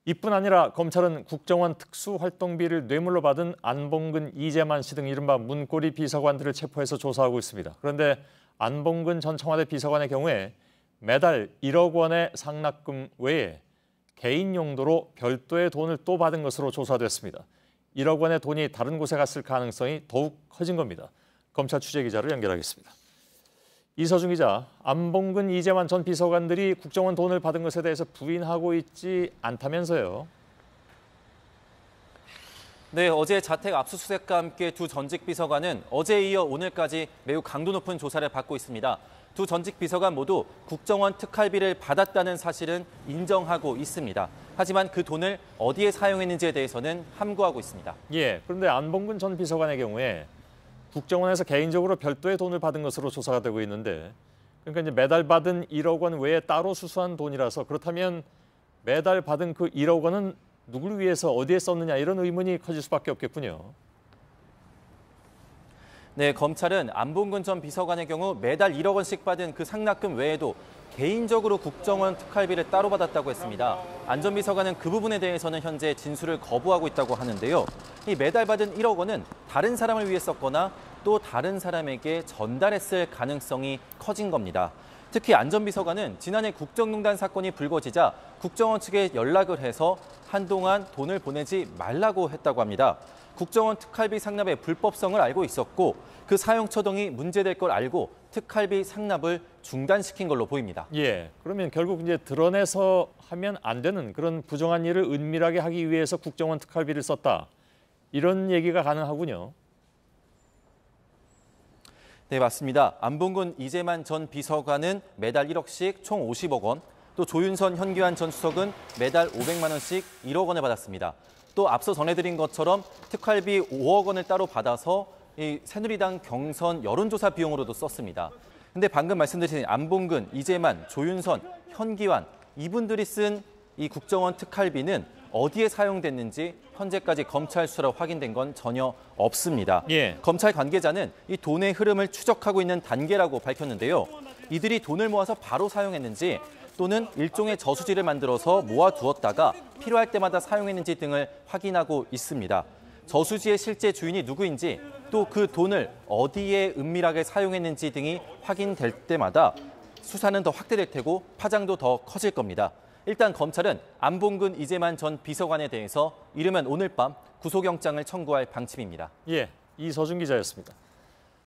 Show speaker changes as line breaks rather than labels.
이뿐 아니라 검찰은 국정원 특수활동비를 뇌물로 받은 안봉근, 이재만 씨 등 이른바 문고리 비서관들을 체포해서 조사하고 있습니다. 그런데 안봉근 전 청와대 비서관의 경우에 매달 1억 원의 상납금 외에 개인 용도로 별도의 돈을 또 받은 것으로 조사됐습니다. 1억 원의 돈이 다른 곳에 갔을 가능성이 더욱 커진 겁니다. 검찰 취재기자를 연결하겠습니다. 이서준 기자, 안봉근, 이재만 전 비서관들이 국정원 돈을 받은 것에 대해서 부인하고 있지 않다면서요?
네, 어제 자택 압수수색과 함께 두 전직 비서관은 어제에 이어 오늘까지 매우 강도 높은 조사를 받고 있습니다. 두 전직 비서관 모두 국정원 특활비를 받았다는 사실은 인정하고 있습니다. 하지만 그 돈을 어디에 사용했는지에 대해서는 함구하고 있습니다.
예, 그런데 안봉근 전 비서관의 경우에 국정원에서 개인적으로 별도의 돈을 받은 것으로 조사가 되고 있는데, 그러니까 이제 매달 받은 1억 원 외에 따로 수수한 돈이라서, 그렇다면 매달 받은 그 1억 원은 누구를 위해서 어디에 썼느냐, 이런 의문이 커질 수밖에 없겠군요.
네, 검찰은 안봉근 전 비서관의 경우 매달 1억 원씩 받은 그 상납금 외에도 개인적으로 국정원 특활비를 따로 받았다고 했습니다. 안 전 비서관은 그 부분에 대해서는 현재 진술을 거부하고 있다고 하는데요. 이 매달 받은 1억 원은 다른 사람을 위해 썼거나 또 다른 사람에게 전달했을 가능성이 커진 겁니다. 특히 안 전 비서관은 지난해 국정농단 사건이 불거지자 국정원 측에 연락을 해서 한동안 돈을 보내지 말라고 했다고 합니다. 국정원 특활비 상납의 불법성을 알고 있었고 그 사용처 등이 문제될 걸 알고 특활비 상납을 중단시킨 걸로 보입니다.
예, 그러면 결국 이제 드러내서 하면 안 되는 그런 부정한 일을 은밀하게 하기 위해서 국정원 특활비를 썼다, 이런 얘기가 가능하군요.
네, 맞습니다. 안봉근, 이재만 전 비서관은 매달 1억씩 총 50억 원, 또 조윤선, 현기환 전 수석은 매달 500만 원씩 1억 원을 받았습니다. 또 앞서 전해드린 것처럼 특활비 5억 원을 따로 받아서 이 새누리당 경선 여론조사 비용으로도 썼습니다. 근데 방금 말씀드린 안봉근, 이재만, 조윤선, 현기환 이분들이 쓴 이 국정원 특활비는 어디에 사용됐는지 현재까지 검찰 수사로 확인된 건 전혀 없습니다.
예.
검찰 관계자는 이 돈의 흐름을 추적하고 있는 단계라고 밝혔는데요. 이들이 돈을 모아서 바로 사용했는지 또는 일종의 저수지를 만들어서 모아두었다가 필요할 때마다 사용했는지 등을 확인하고 있습니다. 저수지의 실제 주인이 누구인지 또 그 돈을 어디에 은밀하게 사용했는지 등이 확인될 때마다 수사는 더 확대될 테고 파장도 더 커질 겁니다. 일단 검찰은 안봉근, 이재만 전 비서관에 대해서 이르면 오늘 밤 구속영장을 청구할 방침입니다.
예, 이서준 기자였습니다.